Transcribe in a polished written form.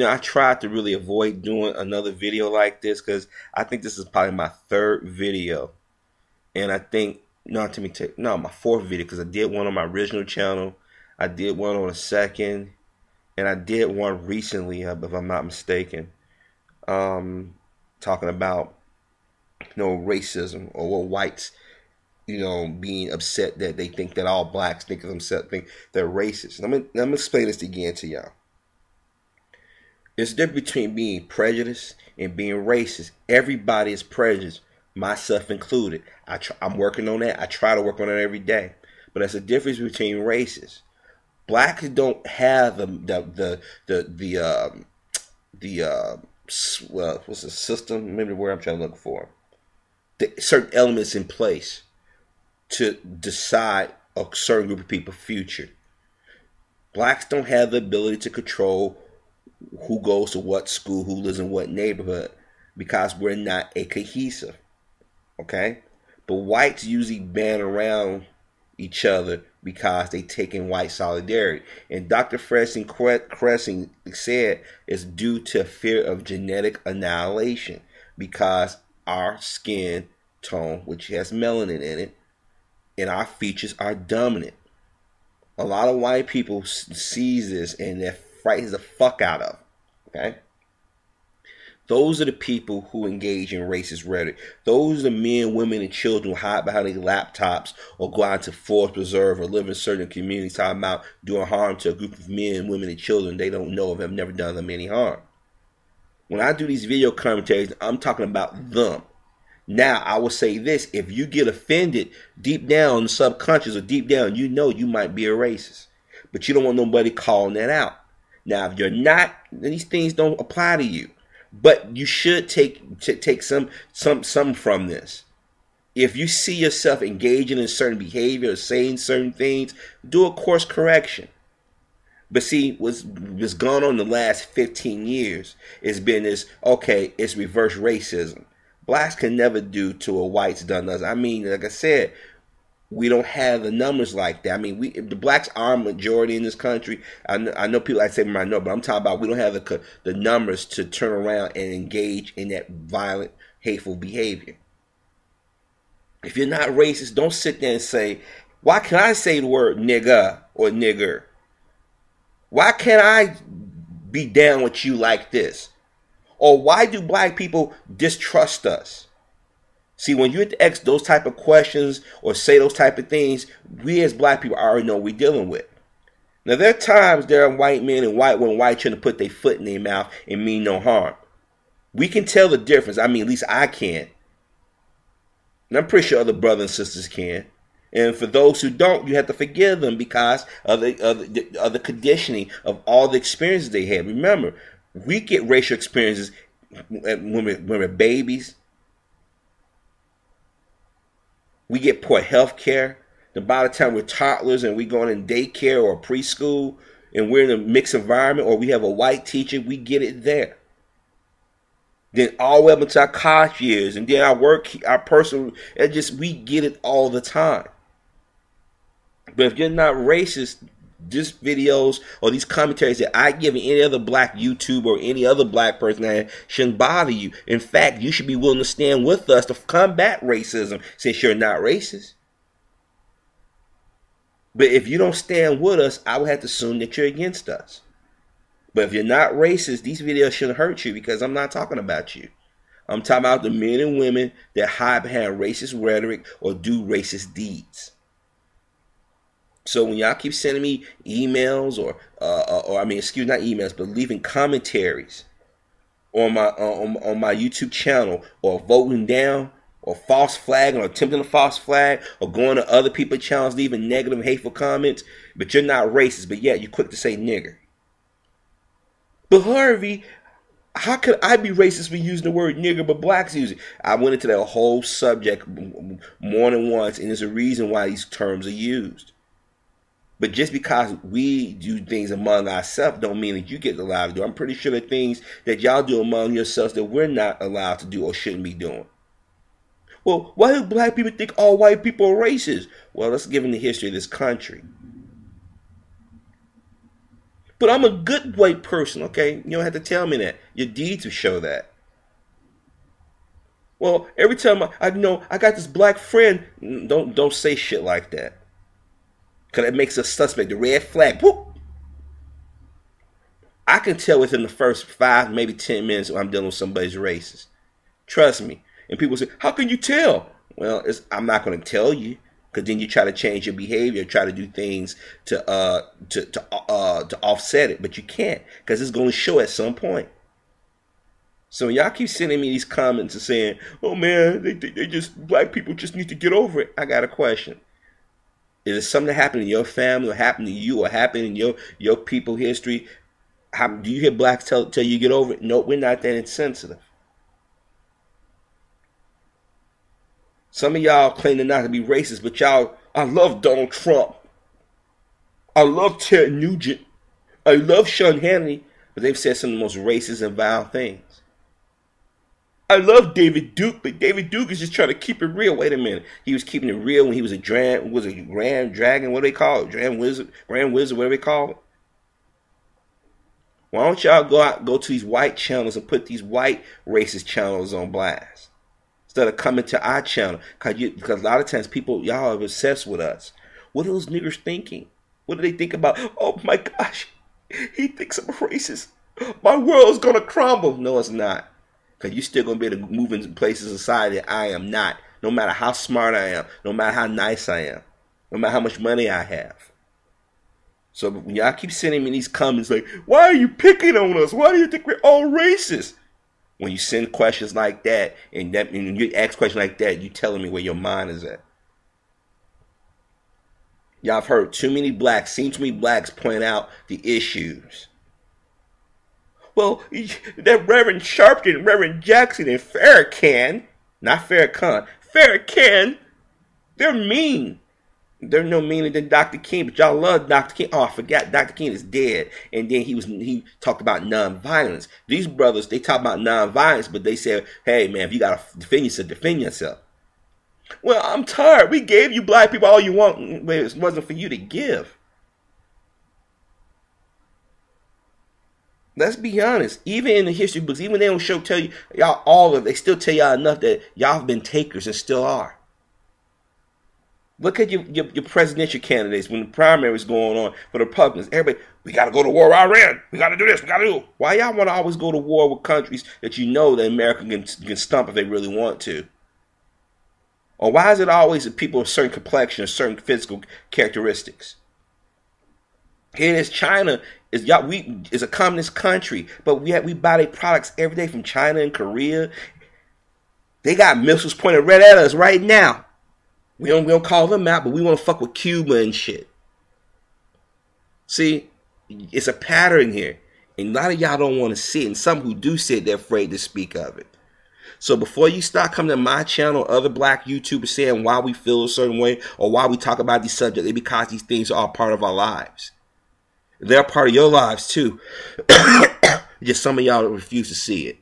I tried to really avoid doing another video like this because I think this is probably my third video. And I think, my fourth video, because I did one on my original channel. I did one on a second. And I did one recently, if I'm not mistaken, talking about, racism, or what whites, being upset that they think that all blacks think they're racist. Let me explain this again to y'all. There's a difference between being prejudiced and being racist. Everybody is prejudiced, myself included. I'm working on that. I try to work on it every day. But there's a difference between racists. Blacks don't have what's the system? Maybe the word I'm trying to look for. Certain elements in place to decide a certain group of people's future. Blacks don't have the ability to control who goes to what school, who lives in what neighborhood, because we're not a cohesive. Okay? But whites usually band around each other because they take in white solidarity. And Dr. Cressing said it's due to fear of genetic annihilation, because our skin tone, which has melanin in it, and our features are dominant. A lot of white people sees this and they're frightens the fuck out of. Okay? Those are the people who engage in racist rhetoric. Those are the men, women, and children who hide behind their laptops or go out to forest preserve or live in certain communities talking about doing harm to a group of men, women, and children they don't know of, have never done them any harm. When I do these video commentaries, I'm talking about them. Now, I will say this. If you get offended deep down in the subconscious, or deep down, you might be a racist. But you don't want nobody calling that out. Now, if you're not, then these things don't apply to you. But you should take some from this. If you see yourself engaging in certain behavior or saying certain things, do a course correction. But see, what's gone on the last 15 years has been this, okay, it's reverse racism. Blacks can never do to a white's done us. I mean, like I said, we don't have the numbers like that. I mean, the blacks are a majority in this country. I know people like say might know, but I'm talking about we don't have the numbers to turn around and engage in that violent, hateful behavior. If you're not racist, don't sit there and say, why can I say the word nigga or nigger? Why can't I be down with you like this? Or why do black people distrust us? See, when you ask those type of questions or say those type of things, we as black people already know what we're dealing with. Now, there are times there are white men and white women trying to put their foot in their mouth and mean no harm. We can tell the difference. I mean, at least I can. And I'm pretty sure other brothers and sisters can. And for those who don't, you have to forgive them because of the conditioning of all the experiences they had. Remember, we get racial experiences when we're babies. We get poor health care. By the time we're toddlers and we're going in daycare or preschool and we're in a mixed environment, or we have a white teacher, we get it there. Then all the way up into our college years, and then our work, our personal, we get it all the time. But if you're not racist, these videos or these commentaries that I give in any other black YouTube or any other black person that shouldn't bother you. In fact, you should be willing to stand with us to combat racism since you're not racist. But if you don't stand with us, I would have to assume that you're against us. But if you're not racist, these videos shouldn't hurt you because I'm not talking about you. I'm talking about the men and women that hide behind racist rhetoric or do racist deeds. So when y'all keep sending me emails not emails, but leaving commentaries on my YouTube channel, or voting down, or false flagging, or attempting to false flag, or going to other people's channels, leaving negative, hateful comments, but you're not racist, but yet you're quick to say nigger. But Harvey, how could I be racist for using the word nigger, but blacks use it? I went into that whole subject more than once, and there's a reason why these terms are used. But just because we do things among ourselves don't mean that you get allowed to do. I'm pretty sure there are things that y'all do among yourselves that we're not allowed to do or shouldn't be doing. Well, why do black people think all white people are racist? Well, let's give them the history of this country. But I'm a good white person, okay? You don't have to tell me that. Your deeds will show that. Well, every time I got this black friend, don't say shit like that. Because it makes us suspect. The red flag, whoop. I can tell within the first 5, maybe 10 minutes when I'm dealing with somebody's racist. Trust me. And people say, how can you tell? Well, I'm not going to tell you. Because then you try to change your behavior, try to do things to offset it. But you can't. Because it's going to show at some point. So when y'all keep sending me these comments and saying, oh man, black people just need to get over it. I got a question. Is it something that happened in your family or happened to you or happened in your people history? Do you hear blacks tell you get over it? No, we're not that insensitive. Some of y'all claim not to be racist, but I love Donald Trump. I love Ted Nugent. I love Sean Hannity, but they've said some of the most racist and vile things. I love David Duke, but David Duke is just trying to keep it real. Wait a minute. He was keeping it real when he was a grand dragon, what do they call it? Grand wizard, whatever they call it. Why don't y'all go to these white channels and put these white racist channels on blast instead of coming to our channel? Because a lot of times y'all are obsessed with us. What are those niggers thinking? What do they think about? Oh my gosh, he thinks I'm racist. My world's gonna crumble. No, it's not. Because you're still gonna be able to move into places in society that I am not. No matter how smart I am, no matter how nice I am, no matter how much money I have. So when y'all keep sending me these comments like, why are you picking on us? Why do you think we're all racist? When you send questions like that, and you ask questions like that, you telling me where your mind is at. Y'all have heard seen too many blacks point out the issues. Well, that Reverend Sharpton, Reverend Jackson, and Farrakhan, not Farrakhan, Farrakhan, they're mean. They're no meaner than Dr. King, but y'all love Dr. King. Oh, I forgot, Dr. King is dead. And then he talked about nonviolence. These brothers, they talk about nonviolence, but they said, hey man, if you gotta defend yourself, defend yourself. Well, I'm tired. We gave you black people all you want, but it wasn't for you to give. Let's be honest. Even in the history books, even they don't tell you y'all all of it, they still tell y'all enough that y'all have been takers and still are. Look at your presidential candidates when the primary is going on for the Republicans. Everybody, we got to go to war with Iran. We got to do this. We got to do. Why y'all want to always go to war with countries that you know that America can stump if they really want to? Or why is it always that people of certain complexion or certain physical characteristics? Here it is, China is a communist country, but we buy their products every day from China and Korea. They got missiles pointed right at us right now. We don't call them out, but we want to fuck with Cuba and shit. See, it's a pattern here. And a lot of y'all don't want to see it. And some who do see it, they're afraid to speak of it. So before you start coming to my channel, other black YouTubers saying why we feel a certain way or why we talk about these subjects, it's because these things are part of our lives. They're part of your lives too. Just some of y'all refuse to see it.